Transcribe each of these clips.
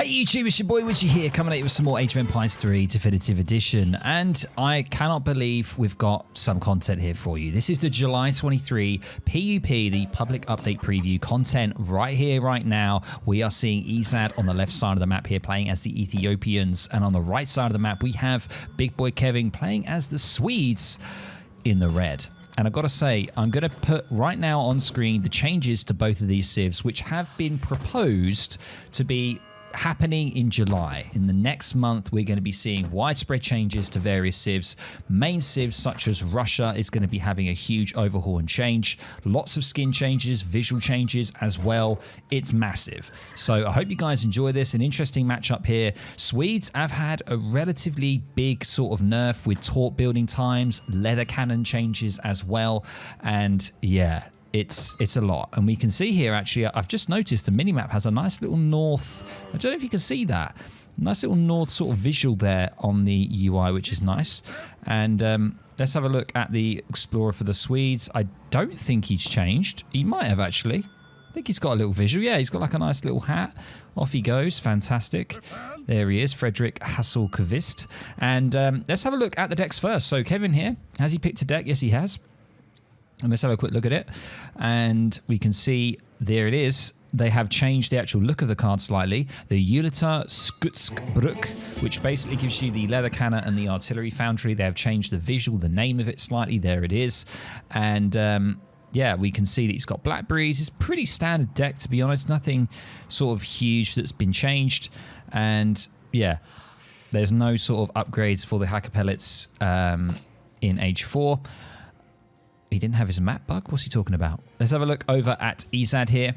Hey YouTube, it's your boy Witchy here, coming at you with some more Age of Empires 3 Definitive Edition, and I cannot believe we've got some content here for you. This is the July 23 PUP, the public update preview content right here, right now. We are seeing Ezad on the left side of the map here playing as the Ethiopians, and on the right side of the map we have Big Boy Kevin playing as the Swedes in the red. And I've got to say, I'm going to put right now on screen the changes to both of these civs, which have been proposed to be happening in July. In the next month, we're going to be seeing widespread changes to various civs. Main civs such as Russia is going to be having a huge overhaul and change. Lots of skin changes, visual changes as well. It's massive. So I hope you guys enjoy this. An interesting matchup here. Swedes have had a relatively big sort of nerf with taunt building times, leather cannon changes as well. And yeah, it's a lot, and we can see here actually I've just noticed the minimap has a nice little north, I don't know if you can see that, nice little north sort of visual there on the UI, which is nice. And let's have a look at the Explorer for the Swedes. I don't think he's changed. He might have actually. I think he's got a little visual. Yeah, he's got like a nice little hat. Off he goes. Fantastic. There he is, Frederick Hasselquist. And let's have a look at the decks first. So Kevin here, has he picked a deck? Yes, he has. And let's have a quick look at it, and we can see there it is. They have changed the actual look of the card slightly. The Ulita Skutsbruk, which basically gives you the leather cannon and the artillery foundry. They have changed the visual, the name of it slightly. There it is. And yeah, we can see that he's got Black Breeze. It's pretty standard deck, to be honest. Nothing sort of huge that's been changed. And yeah, there's no sort of upgrades for the hacker pellets in Age 4. He didn't have his map bug? What's he talking about? Let's have a look over at Ezad here.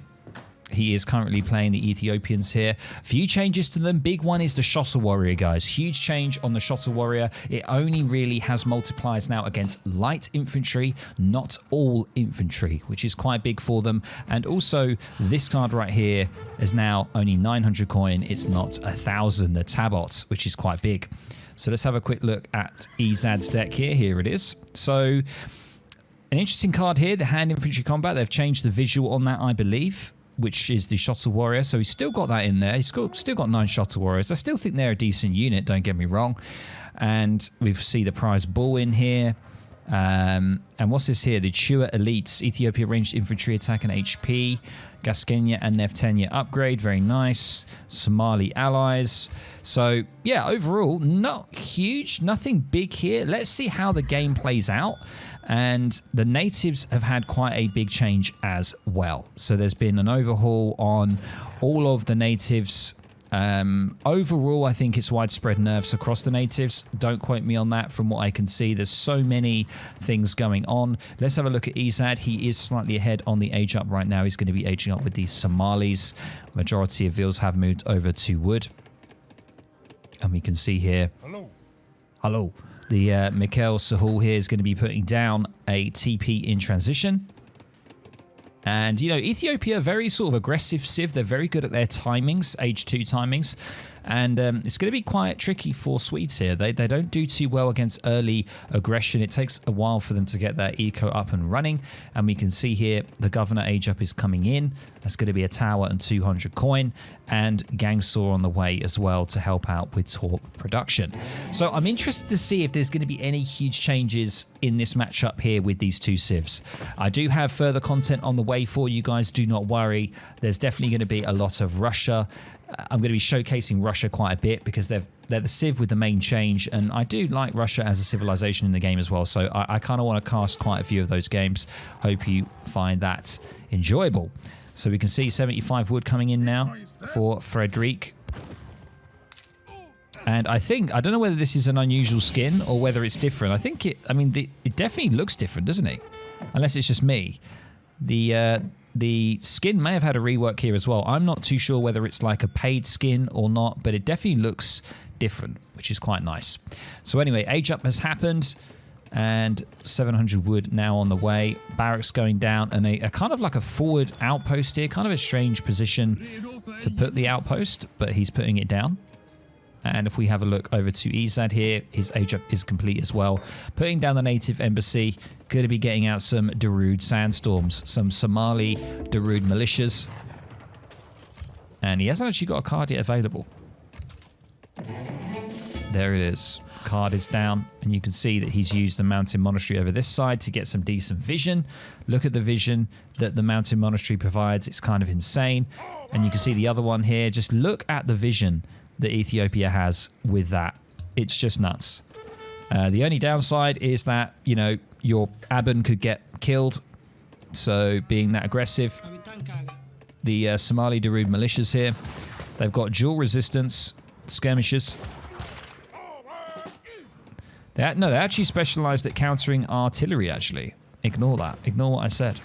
He is currently playing the Ethiopians here. Few changes to them. Big one is the Shotter Warrior, guys. Huge change on the Shotter Warrior. It only really has multipliers now against light infantry, not all infantry, which is quite big for them. And also, this card right here is now only 900 coin. It's not 1,000, the Tabot, which is quite big. So let's have a quick look at Ezad's deck here. Here it is. So an interesting card here, the hand infantry combat. They've changed the visual on that, I believe, which is the Shotter Warrior. So he's still got that in there. He's still got 9 Shotter Warriors. I still think they're a decent unit, don't get me wrong. And we see the prize bull in here. And what's this here? The Chua Elites, Ethiopia Ranged Infantry Attack and HP. Gaskenia and Neftenia upgrade, very nice. Somali allies. So yeah, overall, not huge, nothing big here. Let's see how the game plays out. And the natives have had quite a big change as well. So there's been an overhaul on all of the natives. Overall, I think it's widespread nerfs across the natives. Don't quote me on that. From what I can see, there's so many things going on. Let's have a look at Ezad. He is slightly ahead on the age up right now. He's going to be aging up with these Somalis. Majority of Vils have moved over to wood. And we can see here. Hello. The Mikhail Sahul here is going to be putting down a TP in transition. And, you know, Ethiopia, very sort of aggressive civ. They're very good at their timings, Age 2 timings. And it's going to be quite tricky for Swedes here. They don't do too well against early aggression. It takes a while for them to get their eco up and running. And we can see here the Governor age up is coming in. That's going to be a tower and 200 coin. And Gangsaw on the way as well to help out with torp production. So I'm interested to see if there's going to be any huge changes in this matchup here with these two civs. I do have further content on the way for you guys. Do not worry. There's definitely going to be a lot of Russia. I'm going to be showcasing Russia quite a bit because they're the civ with the main change, and I do like Russia as a civilization in the game as well, so I kind of want to cast quite a few of those games. Hope you find that enjoyable. So we can see 75 wood coming in now for Frederick. And I don't know whether this is an unusual skin or whether it's different. I think it definitely looks different, doesn't it? Unless it's just me. The skin may have had a rework here as well. I'm not too sure whether it's like a paid skin or not, but it definitely looks different, which is quite nice. So anyway, age up has happened, and 700 wood now on the way. Barracks going down, and a kind of like a forward outpost here. Kind of a strange position to put the outpost, but he's putting it down. And if we have a look over to Ezad here, his age up is complete as well. Putting down the native embassy. Going to be getting out some Darude sandstorms. Some Somali Darude militias. And he hasn't actually got a card yet available. There it is. Card is down, and you can see that he's used the Mountain Monastery over this side to get some decent vision. Look at the vision that the Mountain Monastery provides. It's kind of insane. And you can see the other one here. Just look at the vision that Ethiopia has with that. It's just nuts. The only downside is that, you know, your Aben could get killed. So being that aggressive, the Somali Darude militias here, they've got dual resistance skirmishers. They actually specialized at countering artillery, actually. Ignore that. Ignore what I said.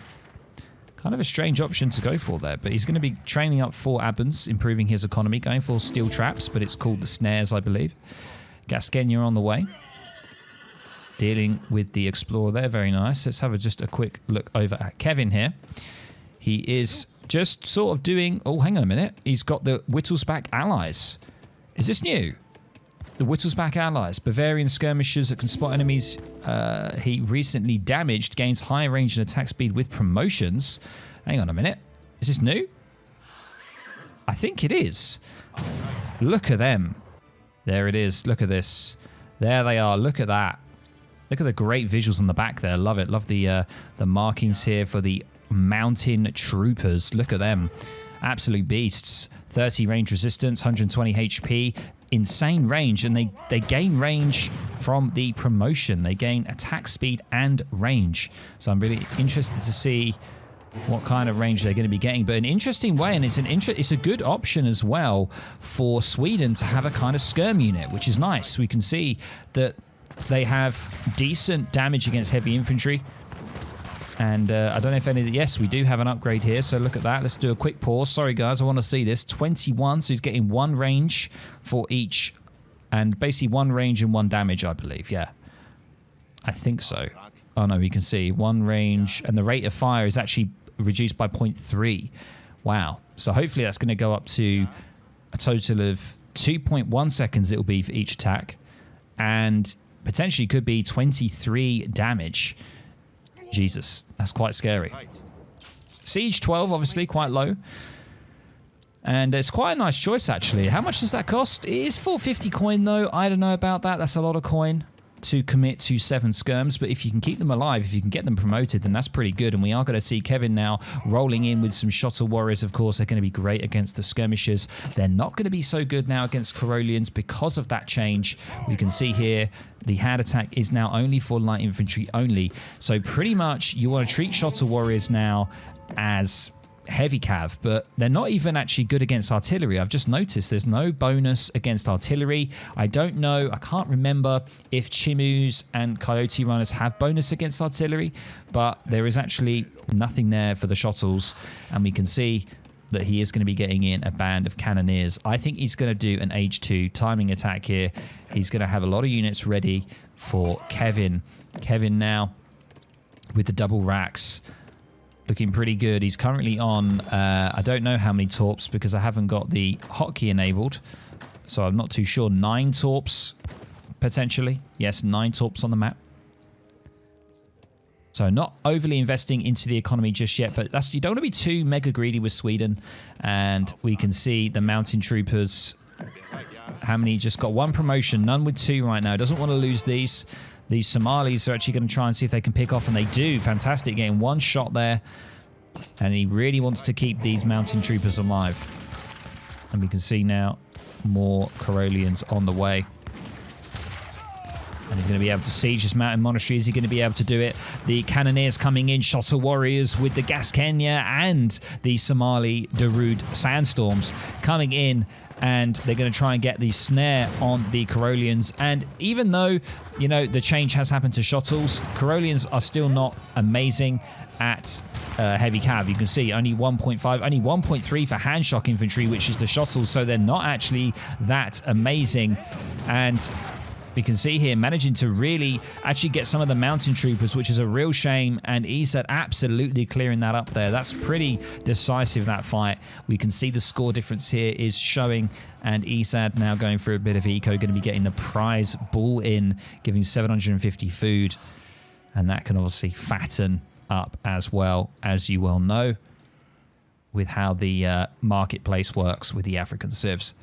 Kind of a strange option to go for there, but he's going to be training up 4 Abens, improving his economy, going for steel traps, but it's called the snares, I believe. Gaskenya on the way. Dealing with the Explorer there, very nice. Let's have just a quick look over at Kevin here. He is just sort of doing... Oh, hang on a minute. He's got the Wittelsbach allies. Is this new? The Wittelsbach allies. Bavarian skirmishers that can spot enemies he recently damaged. Gains higher range and attack speed with promotions. Hang on a minute. Is this new? I think it is. Look at them. There it is. Look at this. There they are. Look at that. Look at the great visuals on the back there. Love it. Love the markings here for the mountain troopers. Look at them. Absolute beasts. 30 range resistance, 120 HP. Insane range, and they gain range from the promotion. They gain attack speed and range. So I'm really interested to see what kind of range they're going to be getting. But an interesting way, and it's a good option as well for Sweden to have a kind of skirm unit, which is nice. We can see that they have decent damage against heavy infantry. And I don't know if any of the... Yes, we do have an upgrade here, so look at that. Let's do a quick pause. Sorry, guys, I want to see this. 21, so he's getting 1 range for each. And basically 1 range and 1 damage, I believe. Yeah, I think so. Oh, no, we can see 1 range. And the rate of fire is actually reduced by 0.3. Wow. So hopefully that's going to go up to a total of 2.1 seconds it will be for each attack. And potentially could be 23 damage. Jesus, that's quite scary. Siege 12, obviously, quite low. And it's quite a nice choice, actually. How much does that cost? It is 450 coin, though. I don't know about that. That's a lot of coin to commit to 7 skirms. But if you can keep them alive, if you can get them promoted, then that's pretty good. And we are going to see Kevin now rolling in with some Shottle Warriors. Of course, they're going to be great against the skirmishers. They're not going to be so good now against Karolians because of that change. We can see here the hand attack is now only for light infantry only. So pretty much you want to treat Shottle Warriors now as heavy cav, but they're not even actually good against artillery. I've just noticed there's no bonus against artillery. I don't know, I can't remember if Chimus and Coyote Runners have bonus against artillery, but there is actually nothing there for the Shottles, and we can see that he is going to be getting in a band of cannoneers. I think he's going to do an H2 timing attack here. He's going to have a lot of units ready for Kevin. Kevin now with the double racks. Looking pretty good. He's currently on, I don't know how many torps because I haven't got the hotkey enabled. So I'm not too sure. 9 torps, potentially. Yes, 9 torps on the map. So not overly investing into the economy just yet, but you don't want to be too mega greedy with Sweden. And we can see the mountain troopers, how many just got 1 promotion, none with 2 right now. Doesn't want to lose these. These Somalis are actually going to try and see if they can pick off, and they do. Fantastic, getting 1 shot there. And he really wants to keep these mountain troopers alive. And we can see now more Karolians on the way. And he's going to be able to siege this mountain monastery. Is he going to be able to do it? The cannoneers coming in, Shottle Warriors with the Gaskenya and the Somali Darude Sandstorms coming in. And they're going to try and get the snare on the Karolians. And even though, you know, the change has happened to Shottles, Karolians are still not amazing at heavy cav. You can see only 1.5, only 1.3 for hand shock infantry, which is the Shottles. So they're not actually that amazing. And we can see here managing to really actually get some of the mountain troopers, which is a real shame. And Isad absolutely clearing that up there. That's pretty decisive, that fight. We can see the score difference here is showing. And Isad now going through a bit of eco, going to be getting the prize bull in, giving 750 food. And that can obviously fatten up as well, as you well know. with how the marketplace works with the African civs.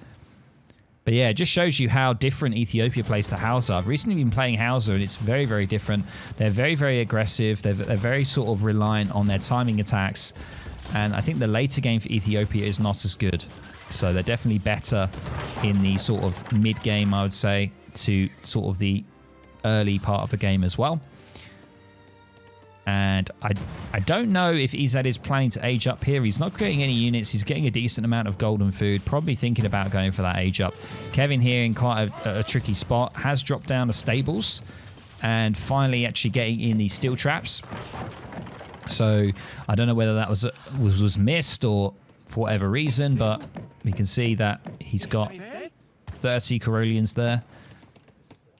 But yeah, it just shows you how different Ethiopia plays to Hausa. I've recently been playing Hausa, and it's very, very different. They're very, very aggressive. They're very sort of reliant on their timing attacks. And I think the later game for Ethiopia is not as good. So they're definitely better in the sort of mid-game, I would say, to sort of the early part of the game as well. And I don't know if Izad is planning to age up here. He's not creating any units. He's getting a decent amount of golden food. Probably thinking about going for that age up. Kevin here in quite a tricky spot. Has dropped down the stables. And finally actually getting in the steel traps. So I don't know whether that was missed or for whatever reason. But we can see that he's got 30 Caroleans there.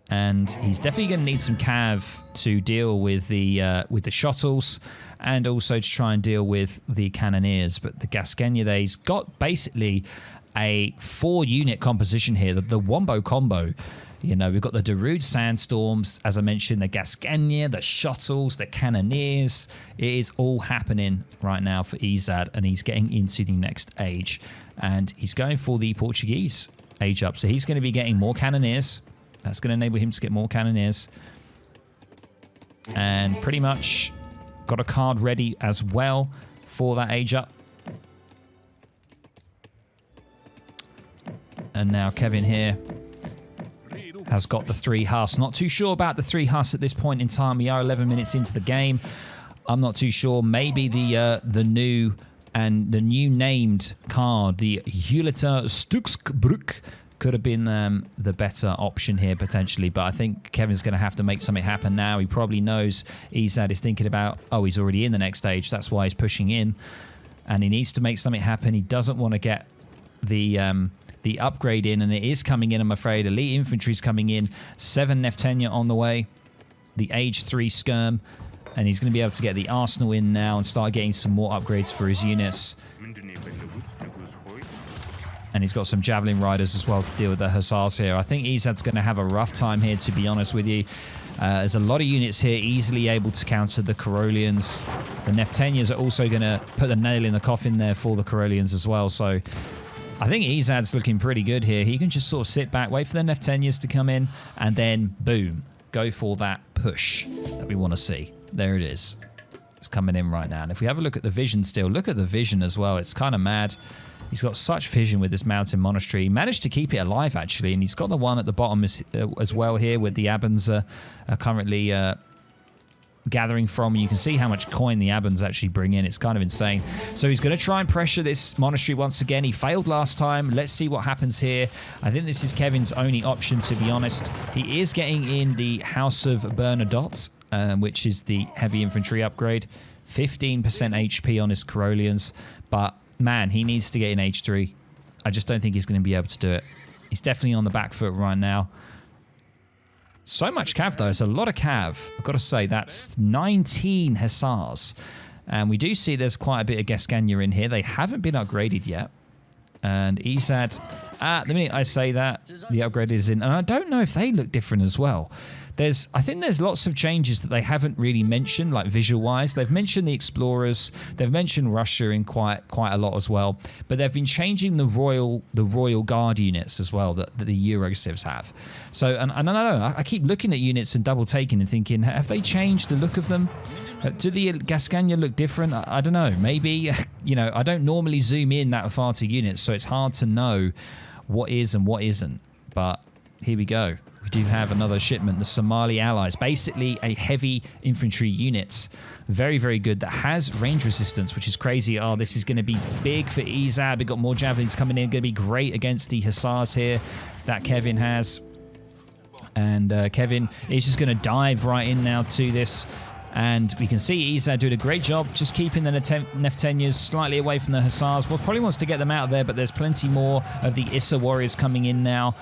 And he's definitely going to need some cav to deal with the shuttles, and also to try and deal with the cannoneers. But the Gascania there, he's got basically a 4-unit composition here, the Wombo combo. You know, we've got the Darude Sandstorms, as I mentioned, the Gascania, the shuttles, the cannoneers. It is all happening right now for Izad, and he's getting into the next age. And he's going for the Portuguese age up, so he's going to be getting more cannoneers. That's going to enable him to get more cannoneers. And pretty much got a card ready as well for that age up. And now Kevin here has got the 3 Hus. Not too sure about the 3 Hus at this point in time. We are 11 minutes into the game. I'm not too sure. Maybe the new named card, the Hulita Stuxbrück, could have been the better option here potentially, but I think Kevin's going to have to make something happen now. He probably knows Izad is thinking about, oh, he's already in the next stage. That's why he's pushing in, and he needs to make something happen. He doesn't want to get the upgrade in, and it is coming in, I'm afraid. Elite infantry's coming in. 7 Neftenia on the way. The age 3 skirm, and he's going to be able to get the arsenal in now and start getting some more upgrades for his units. And he's got some javelin riders as well to deal with the hussars here. I think Izad's going to have a rough time here, to be honest with you. There's a lot of units here easily able to counter the Caroleans. The Neftenias are also going to put the nail in the coffin there for the Caroleans as well. So I think Izad's looking pretty good here. He can just sort of sit back, wait for the Neftenias to come in, and then boom, go for that push that we want to see. There it is. It's coming in right now. And if we have a look at the vision still, look at the vision as well. It's kind of mad. He's got such vision with this mountain monastery. He managed to keep it alive, actually, and he's got the one at the bottom as well here, where the Abans are currently gathering from. You can see how much coin the Abans actually bring in. It's kind of insane. So he's going to try and pressure this monastery once again. He failed last time. Let's see what happens here. I think this is Kevin's only option, to be honest. He is getting in the House of Bernadotte, which is the heavy infantry upgrade. 15% HP on his Caroleans, but man, he needs to get in H3. I just don't think he's going to be able to do it. He's definitely on the back foot right now. So much cav, though. It's a lot of cav. I've got to say, that's 19 hussars. And we do see there's quite a bit of Gascania in here. They haven't been upgraded yet. And Izad, the minute I say that, the upgrade is in. And I don't know if they look different as well. I think there's lots of changes that they haven't really mentioned, like visual-wise. They've mentioned the Explorers. They've mentioned Russia in quite a lot as well. But they've been changing the Royal Guard units as well that the Eurocivs have. So, and I don't know. I keep looking at units and double-taking and thinking, have they changed the look of them? Do the Gascania look different? I don't know. Maybe, you know, I don't normally zoom in that far to units, so it's hard to know what is and what isn't. But here we go. We do have another shipment, the Somali Allies. Basically a heavy infantry unit. Very, very good. That has range resistance, which is crazy. Oh, this is going to be big for Izad. We've got more javelins coming in. Going to be great against the hussars here that Kevin has. And Kevin is just going to dive right in now to this. And we can see Izad doing a great job just keeping the Neftenias slightly away from the hussars. Well, probably wants to get them out of there, but there's plenty more of the Issa warriors coming in now,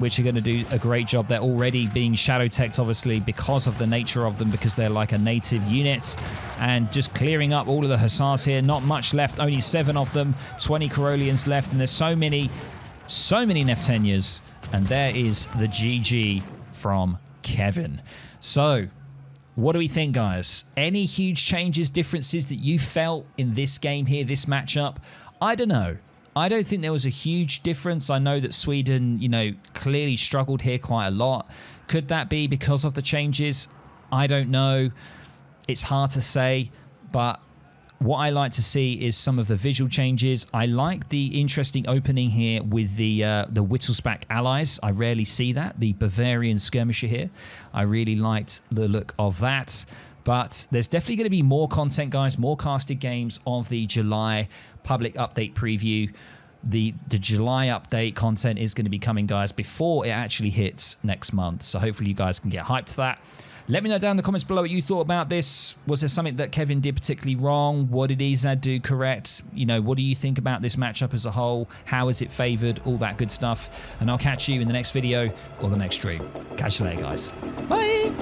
which are going to do a great job. They're already being shadow teched, obviously, because of the nature of them, because they're like a native unit. And just clearing up all of the hussars here. Not much left, only 7 of them. 20 Caroleans left, and there's so many Neftenias. And there is the GG from Kevin. So What do we think, guys? Any huge changes, differences that you felt in this game here, this matchup? I don't know. I don't think there was a huge difference. I know that Sweden, you know, clearly struggled here quite a lot. Could that be because of the changes? I don't know. It's hard to say, but what I like to see is some of the visual changes. I like the interesting opening here with the Wittelsbach allies. I rarely see that. The Bavarian skirmisher here. I really liked the look of that. But there's definitely going to be more content, guys, more casted games of the July public update preview. The July update content is going to be coming, guys, before it actually hits next month. So hopefully you guys can get hyped for that. Let me know down in the comments below what you thought about this. Was there something that Kevin did particularly wrong? What did Izad do correct? You know, what do you think about this matchup as a whole? How is it favored? All that good stuff. And I'll catch you in the next video or the next stream. Catch you later, guys. Bye.